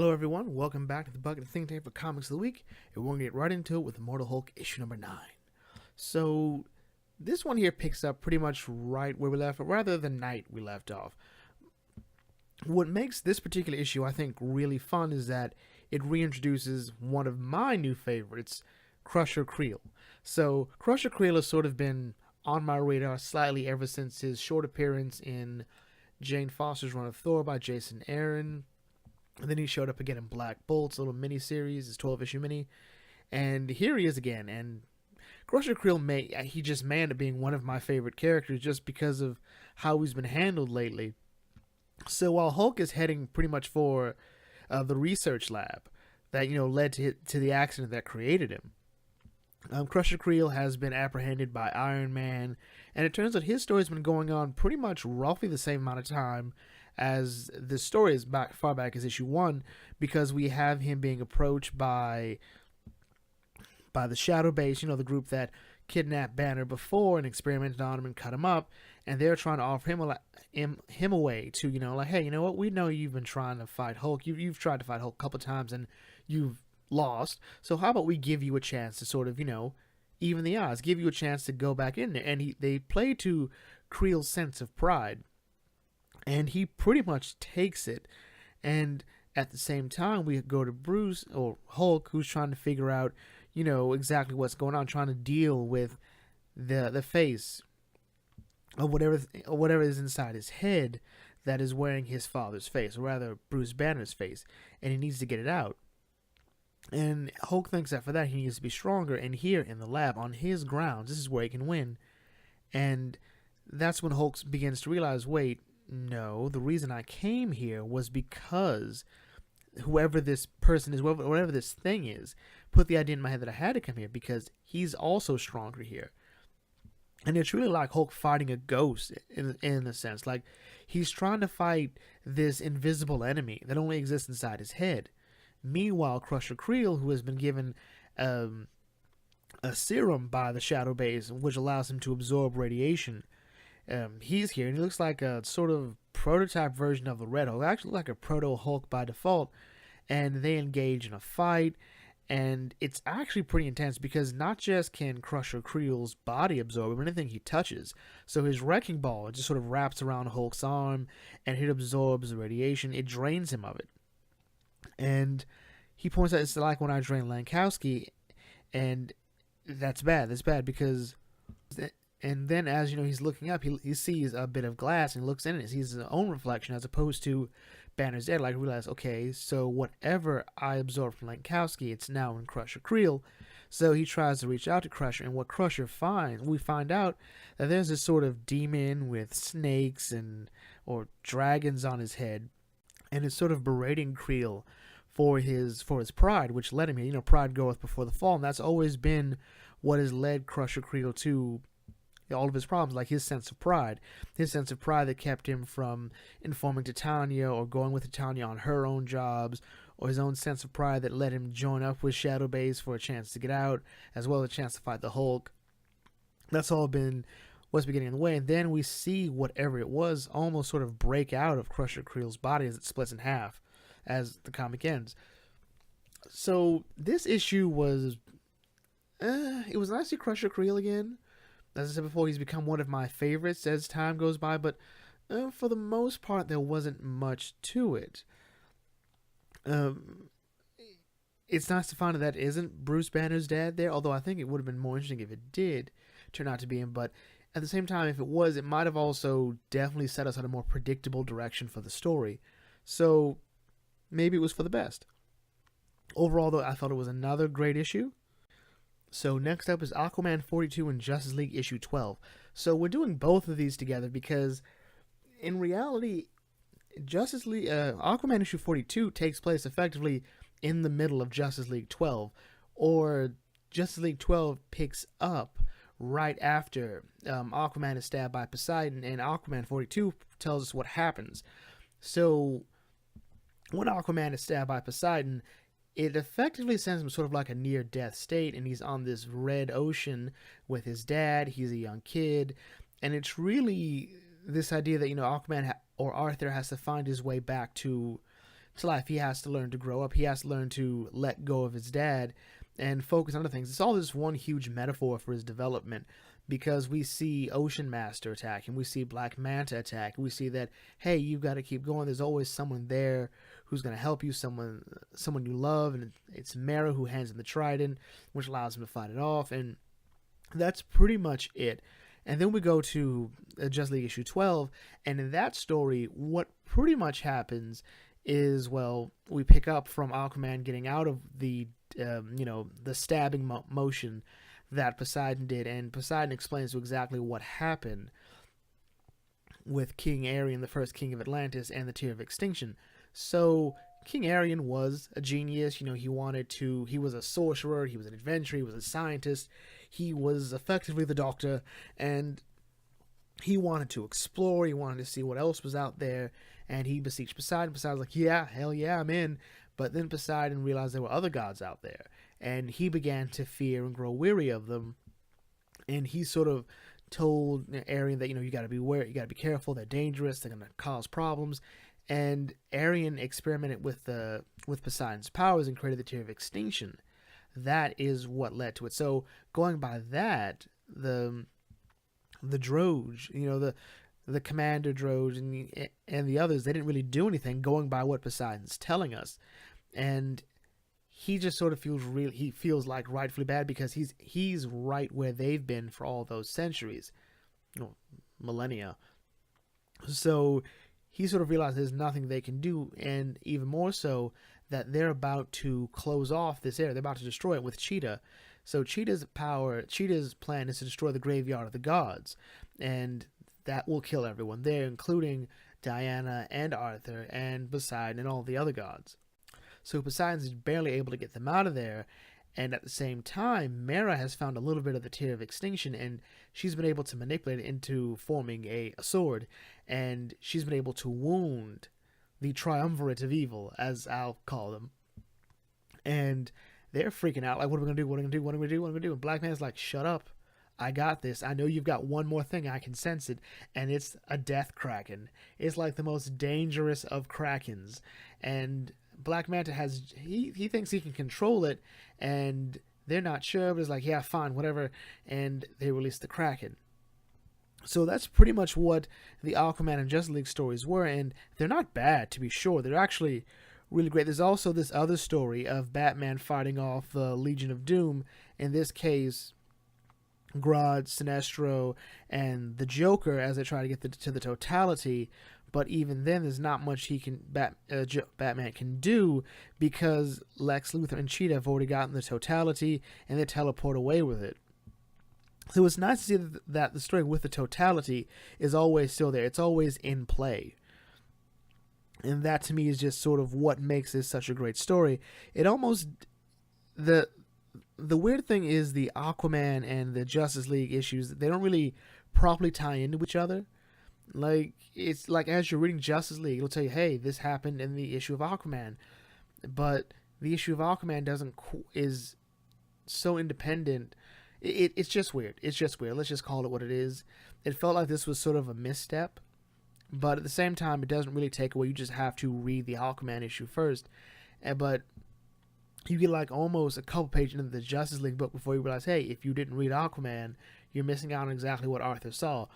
Hello everyone, welcome back to the Bucket of Think Tank for Comics of the Week, and we're going to get right into it with Immortal Hulk issue number 9. So, this one here picks up pretty much right where we left, or rather the night we left off. What makes this particular issue, I think, really fun is that it reintroduces one of my new favorites, Crusher Creel. So, Crusher Creel has sort of been on my radar slightly ever since his short appearance in Jane Foster's run of Thor by Jason Aaron. And then he showed up again in Black Bolt's little mini-series, his 12-issue mini. And here he is again. And Crusher Creel, he just may end up being one of my favorite characters just because of how he's been handled lately. So while Hulk is heading pretty much for the research lab that, led to the accident that created him, Crusher Creel has been apprehended by Iron Man. And it turns out his story has been going on pretty much roughly the same amount of time as this story is far back as issue 1, because we have him being approached by the Shadow Base, the group that kidnapped Banner before and experimented on him and cut him up, and they're trying to offer him a way to, hey, you know what, we know you've been trying to fight Hulk, you've tried to fight Hulk a couple times and you've lost, so how about we give you a chance to sort of, even the odds, give you a chance to go back in there. And they play to Creel's sense of pride. And he pretty much takes it. And at the same time, we go to Bruce, or Hulk, who's trying to figure out, exactly what's going on, trying to deal with the face of whatever is inside his head that is wearing his father's face, or rather Bruce Banner's face. And he needs to get it out. And Hulk thinks that for that, he needs to be stronger. And here in the lab, on his grounds, this is where he can win. And that's when Hulk begins to realize, wait, no, the reason I came here was because whoever this person is, whatever this thing is, put the idea in my head that I had to come here because he's also stronger here. And it's really like Hulk fighting a ghost in a sense. Like, he's trying to fight this invisible enemy that only exists inside his head. Meanwhile, Crusher Creel, who has been given a serum by the Shadow Base, which allows him to absorb radiation, he's here, and he looks like a sort of prototype version of the Red Hulk, actually like a Proto-Hulk by default, and they engage in a fight, and it's actually pretty intense because not just can Crusher Creel's body absorb anything he touches, so his wrecking ball just sort of wraps around Hulk's arm, and it absorbs the radiation, it drains him of it. And he points out it's like when I drain Lankowski, and that's bad because... And then as, he's looking up, he sees a bit of glass and looks in it. He sees his own reflection as opposed to Banner's dead. Like, realize, okay, so whatever I absorbed from Lankowski, it's now in Crusher Creel. So he tries to reach out to Crusher, and what Crusher finds, we find out that there's this sort of demon with snakes or dragons on his head, and it's sort of berating Creel for his pride, which led him here. Pride goeth before the fall, and that's always been what has led Crusher Creel to all of his problems, like his sense of pride that kept him from informing Titania or going with Titania on her own jobs, or his own sense of pride that let him join up with Shadow Base for a chance to get out, as well as a chance to fight the Hulk. That's all been what's been getting in the way, and then we see whatever it was almost sort of break out of Crusher Creel's body as it splits in half as the comic ends. So this issue was it was nice to see Crusher Creel again. As I said before, he's become one of my favorites as time goes by, but for the most part, there wasn't much to it. It's nice to find that isn't Bruce Banner's dad there, although I think it would have been more interesting if it did turn out to be him, but at the same time, if it was, it might have also definitely set us on a more predictable direction for the story. So maybe it was for the best. Overall, though, I thought it was another great issue. So next up is Aquaman 42 and Justice League issue 12. So we're doing both of these together because in reality, Aquaman issue 42 takes place effectively in the middle of Justice League 12, or Justice League 12 picks up right after Aquaman is stabbed by Poseidon, and Aquaman 42 tells us what happens. So when Aquaman is stabbed by Poseidon, it effectively sends him sort of like a near-death state, and he's on this red ocean with his dad. He's a young kid, and it's really this idea that, Aquaman or Arthur has to find his way back to to life. He has to learn to grow up. He has to learn to let go of his dad and focus on other things. It's all this one huge metaphor for his development, because we see Ocean Master attack, and we see Black Manta attack, and we see that, hey, you've got to keep going. There's always someone there who's going to help you, someone you love, and it's Mera who hands him the trident, which allows him to fight it off, and that's pretty much it. And then we go to Justice League issue 12, and in that story, what pretty much happens is, well, we pick up from Aquaman getting out of the the stabbing motion that Poseidon did, and Poseidon explains to exactly what happened with King Arion, the first king of Atlantis, and the Tear of Extinction. So King Arion was a genius. He was a sorcerer, he was an adventurer, he was a scientist, he was effectively the Doctor, and he wanted to explore, he wanted to see what else was out there, and he beseeched Poseidon. Poseidon's like, yeah, hell yeah, I'm in. But then Poseidon realized there were other gods out there, and he began to fear and grow weary of them, and he sort of told Arion that, you got to be aware, you got to be careful, they're dangerous, they're going to cause problems. And Arion experimented with Poseidon's powers and created the Tear of Extinction. That is what led to it. So going by that, the Droge, the Commander Droge and the others, they didn't really do anything going by what Poseidon's telling us. And he just sort of feels like rightfully bad, because he's right where they've been for all those centuries, millennia. So he sort of realized there's nothing they can do, and even more so that they're about to close off this area. They're about to destroy it with Cheetah. So Cheetah's plan is to destroy the graveyard of the gods, and that will kill everyone there, including Diana and Arthur and Poseidon and all the other gods. So Poseidon's barely able to get them out of there, and at the same time, Mera has found a little bit of the Tear of Extinction, and she's been able to manipulate it into forming a sword, and she's been able to wound the triumvirate of evil, as I'll call them. And they're freaking out, like, what are we going to do, what are we going to do, what are we going to do, what are we going to do? And Black Man's like, shut up, I got this. I know you've got one more thing, I can sense it, and it's a death kraken. It's like the most dangerous of krakens, and Black Manta he thinks he can control it, and they're not sure, but it's like, yeah, fine, whatever, and they release the Kraken. So that's pretty much what the Aquaman and Justice League stories were, and they're not bad, to be sure. They're actually really great. There's also this other story of Batman fighting off the Legion of Doom, in this case, Grodd, Sinestro, and the Joker, as they try to get to the totality. But even then, there's not much Batman can do, because Lex Luthor and Cheetah have already gotten the totality, and they teleport away with it. So it's nice to see that the story with the totality is always still there. It's always in play. And that, to me, is just sort of what makes this such a great story. It almost... The weird thing is the Aquaman and the Justice League issues, they don't really properly tie into each other. Like, it's like, as you're reading Justice League, it'll tell you, hey, this happened in the issue of Aquaman. But the issue of Aquaman is so independent. It's just weird. It's just weird. Let's just call it what it is. It felt like this was sort of a misstep. But at the same time, it doesn't really take away. You just have to read the Aquaman issue first. But you get like almost a couple pages into the Justice League book before you realize, hey, if you didn't read Aquaman, you're missing out on exactly what Arthur saw.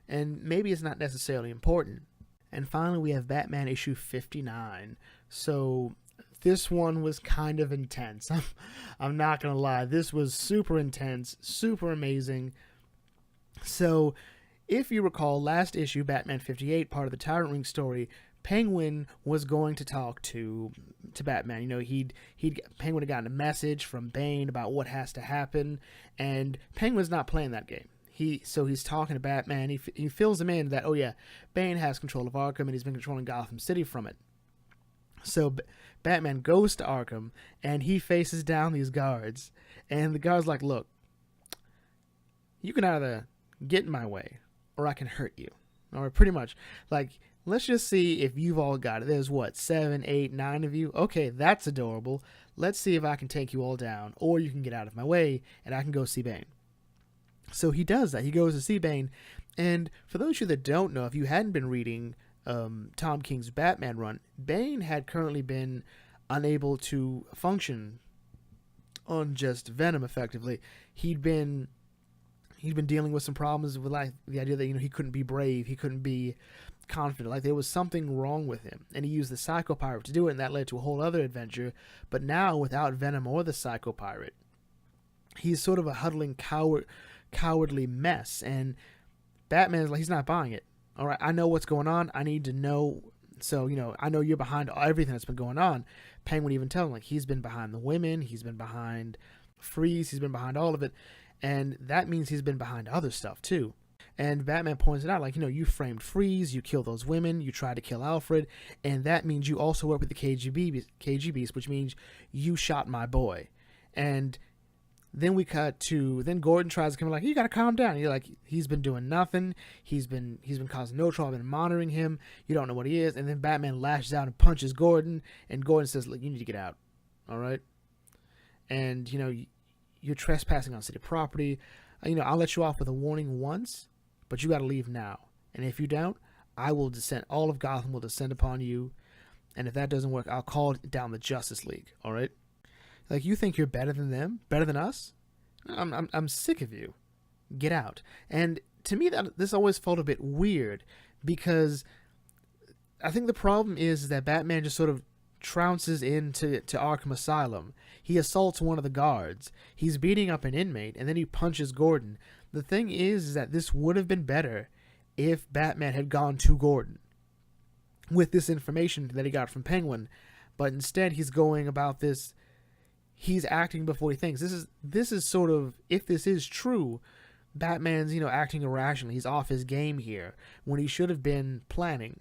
And maybe it's not necessarily important. And finally, we have Batman issue 59. So this one was kind of intense. I'm not going to lie. This was super intense, super amazing. So if you recall, last issue, Batman 58, part of the Tyrant Ring story, Penguin was going to talk to Batman. Penguin had gotten a message from Bane about what has to happen, and Penguin's not playing that game. So he's talking to Batman. He fills him in that, oh yeah, Bane has control of Arkham, and he's been controlling Gotham City from it. So Batman goes to Arkham, and he faces down these guards. And the guard's like, look, you can either get in my way, or I can hurt you. Or pretty much, like, let's just see if you've all got it. There's, 7, 8, 9 of you? Okay, that's adorable. Let's see if I can take you all down, or you can get out of my way, and I can go see Bane. So he does that. He goes to see Bane. And for those of you that don't know, if you hadn't been reading Tom King's Batman run, Bane had currently been unable to function on just Venom effectively. He'd been dealing with some problems with like the idea that he couldn't be brave, he couldn't be confident, like there was something wrong with him, and he used the Psycho Pirate to do it, and that led to a whole other adventure. But now, without Venom or the Psycho Pirate, he's sort of a huddling cowardly mess, and Batman's like, he's not buying it. All right, I know what's going on, I need to know. So, I know you're behind everything that's been going on. Penguin even telling him, like, he's been behind the women, he's been behind Freeze, he's been behind all of it, and that means he's been behind other stuff too. And Batman points it out, like, you framed Freeze, you killed those women, you tried to kill Alfred, and that means you also work with the KGBs, which means you shot my boy. And then we cut to, then Gordon tries to come like, you gotta calm down. And you're like, he's been doing nothing, he's been causing no trouble, I've been monitoring him, you don't know what he is. And then Batman lashes out and punches Gordon, and Gordon says, look, you need to get out, all right? And, you're trespassing on city property. I'll let you off with a warning once, but you got to leave now. And if you don't, I will descend. All of Gotham will descend upon you. And if that doesn't work, I'll call down the Justice League. All right? Like, you think you're better than them, better than us? I'm sick of you. Get out. And to me, this always felt a bit weird, because I think the problem is that Batman just sort of trounces into Arkham Asylum. He assaults one of the guards. He's beating up an inmate, and then he punches Gordon. The thing is that this would have been better if Batman had gone to Gordon with this information that he got from Penguin, but instead he's going about this. He's acting before he thinks. This is sort of, if this is true, Batman's acting irrationally. He's off his game here when he should have been planning.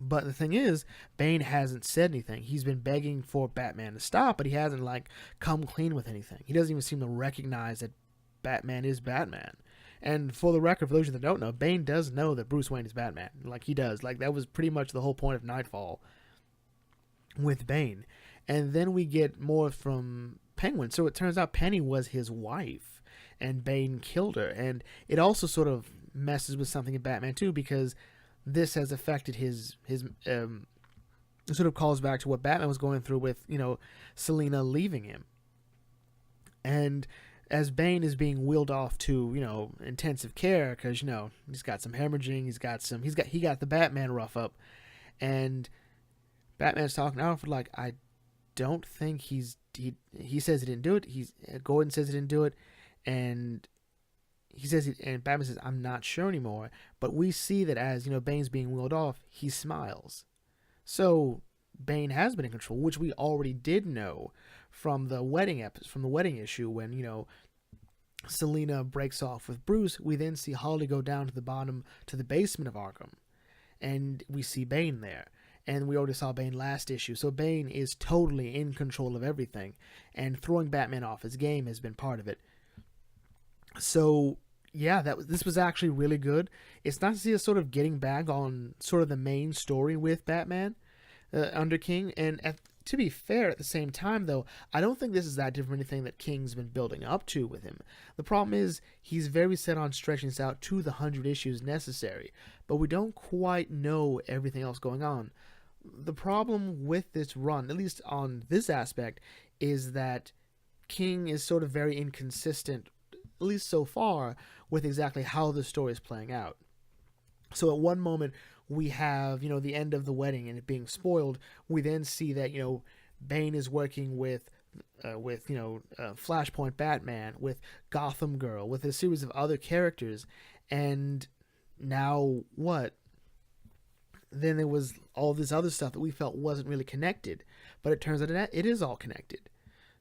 But the thing is, Bane hasn't said anything. He's been begging for Batman to stop, but he hasn't come clean with anything. He doesn't even seem to recognize that Batman is Batman. And for the record, for those of you that don't know, Bane does know that Bruce Wayne is Batman. He does. That was pretty much the whole point of Nightfall with Bane. And then we get more from Penguin. So it turns out Penny was his wife, and Bane killed her. And it also sort of messes with something in Batman too, because this has affected his sort of calls back to what Batman was going through with, Selina leaving him. And as Bane is being wheeled off to, intensive care, because, he's got some hemorrhaging, he got the Batman rough up, and Batman's talking to Alfred like, I don't think he says he didn't do it. Gordon says he didn't do it, and and Batman says, I'm not sure anymore. But we see that as, Bane's being wheeled off, he smiles. So Bane has been in control, which we already did know from the wedding issue when, Selina breaks off with Bruce. We then see Harley go down to the basement of Arkham, and we see Bane there. And we already saw Bane last issue. So Bane is totally in control of everything, and throwing Batman off his game has been part of it. So yeah, this was actually really good. It's nice to see us sort of getting back on sort of the main story with Batman under King. And to be fair, at the same time, though, I don't think this is that different from anything that King's been building up to with him. The problem is he's very set on stretching this out to the 100 issues necessary, but we don't quite know everything else going on. The problem with this run, at least on this aspect, is that King is sort of very inconsistent, at least so far, with exactly how the story is playing out. So at one moment we have, the end of the wedding and it being spoiled. We then see that, Bane is working with Flashpoint Batman, with Gotham Girl, with a series of other characters. And now what? Then there was all this other stuff that we felt wasn't really connected, but it turns out that it is all connected.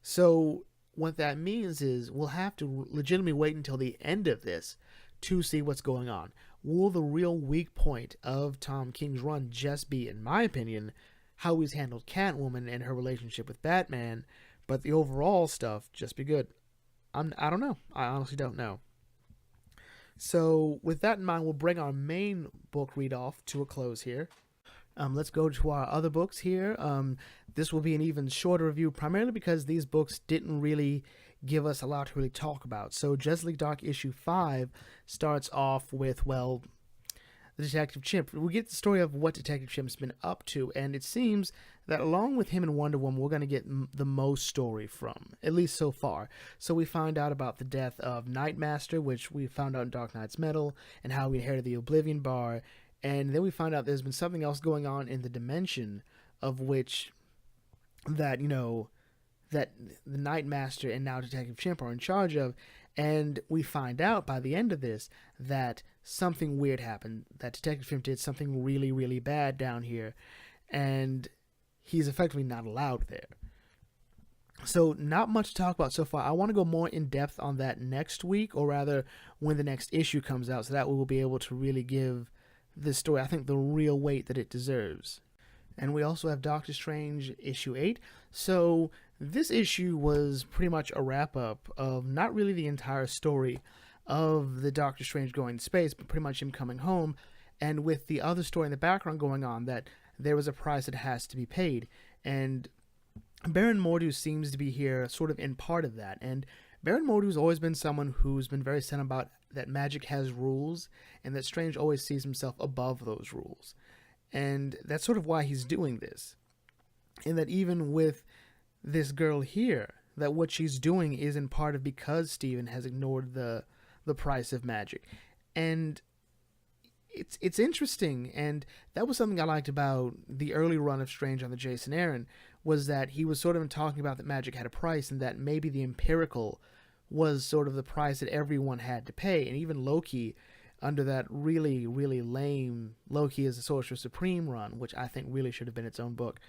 So what that means is we'll have to legitimately wait until the end of this to see what's going on. Will the real weak point of Tom King's run just be, in my opinion, how he's handled Catwoman and her relationship with Batman, but the overall stuff just be good? I don't know. I honestly don't know. So with that in mind, we'll bring our main book read off to a close here. Let's go to our other books here. This will be an even shorter review, primarily because these books didn't really give us a lot to really talk about. So Justice League Dark issue 5 starts off with, the Detective Chimp. We get the story of what Detective Chimp's been up to, and it seems that along with him and Wonder Woman, we're going to get the most story from, at least so far. So we find out about the death of Nightmaster, which we found out in Dark Knight's Metal, and how we inherited the Oblivion Bar, and then we find out there's been something else going on in the dimension of which that, that the Nightmaster and now Detective Chimp are in charge of, and we find out by the end of this that something weird happened, that Detective Chimp did something really, really bad down here, and he's effectively not allowed there. So not much to talk about so far. I want to go more in depth on that next week, or rather when the next issue comes out, so that we will be able to really give this story, I think, the real weight that it deserves. And we also have Doctor Strange issue 8. So this issue was pretty much a wrap-up of not really the entire story of the Doctor Strange going to space, but pretty much him coming home, and with the other story in the background going on, that there was a price that has to be paid. And Baron Mordo seems to be here sort of in part of that. And Baron Mordo's always been someone who's been very set about that magic has rules, and that Strange always sees himself above those rules. And that's sort of why he's doing this. And that even with this girl here, that what she's doing is in part of because Steven has ignored the price of magic. And it's interesting, and that was something I liked about the early run of Strange on the Jason Aaron, was that he was sort of talking about that magic had a price, and that maybe the empirical was sort of the price that everyone had to pay. And even Loki, under that really, really lame Loki as a Sorcerer Supreme run, which I think really should have been its own book,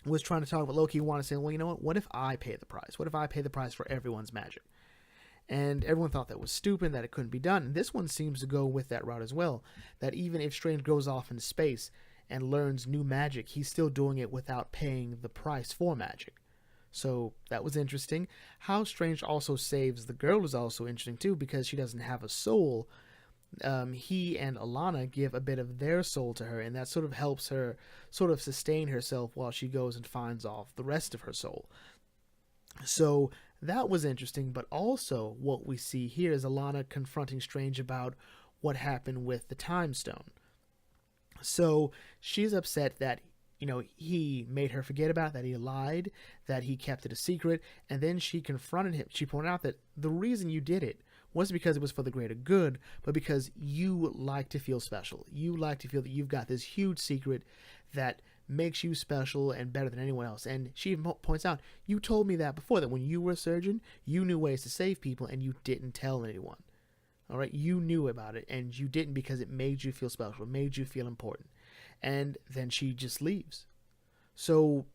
was trying to talk about Loki wanted to say, well, you know what if I pay the price? What if I pay the price for everyone's magic? And everyone thought that was stupid, that it couldn't be done. And this one seems to go with that route as well, that even if Strange goes off into space and learns new magic, he's still doing it without paying the price for magic. So that was interesting. How Strange also saves the girl is also interesting too, because she doesn't have a soul. He and Alana give a bit of their soul to her, and that sort of helps her sort of sustain herself while she goes and finds off the rest of her soul. So that was interesting, but also what we see here is Alana confronting Strange about what happened with the Time Stone. So she's upset that, he made her forget about it, that he lied, that he kept it a secret, and then she confronted him. She pointed out that the reason you did it wasn't because it was for the greater good, but because you like to feel special. You like to feel that you've got this huge secret that makes you special and better than anyone else. And she even points out, you told me that before, that when you were a surgeon, you knew ways to save people and you didn't tell anyone. All right, you knew about it, and you didn't because it made you feel special, it made you feel important. And then she just leaves. So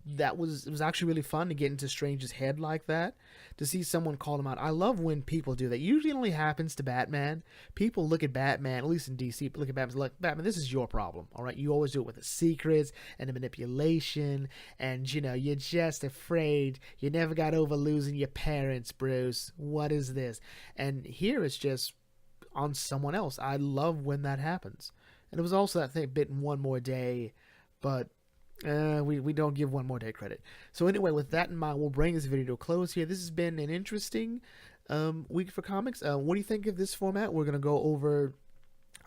it was actually really fun to get into Strange's head like that, to see someone call him out. I love when people do that. Usually it only happens to Batman. People look at Batman, at least in DC, look at Batman and say, look, Batman, this is your problem, all right? You always do it with the secrets and the manipulation, and, you're just afraid. You never got over losing your parents, Bruce. What is this? And here it's just on someone else. I love when that happens. And it was also that thing, bit in One More Day, but we don't give One More Day credit. So anyway, with that in mind, we'll bring this video to a close here. This has been an interesting week for comics. What do you think of this format? We're going to go over,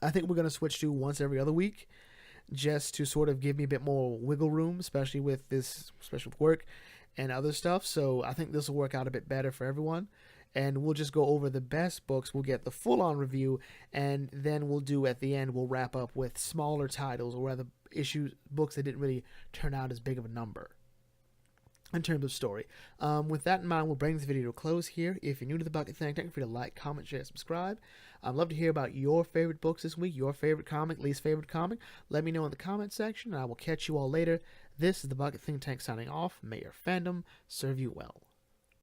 I think we're going to switch to once every other week, just to sort of give me a bit more wiggle room, especially with this special work and other stuff. So I think this will work out a bit better for everyone. And we'll just go over the best books. We'll get the full-on review, and then we'll do, at the end, we'll wrap up with smaller titles, or rather books that didn't really turn out as big of a number in terms of story. With that in mind, we'll bring this video to a close here. If you're new to the Bucket Think Tank, feel free to like, comment, share, subscribe. I'd love to hear about your favorite books this week, your favorite comic, least favorite comic. Let me know in the comment section, and I will catch you all later. This is the Bucket Think Tank signing off. May your fandom serve you well.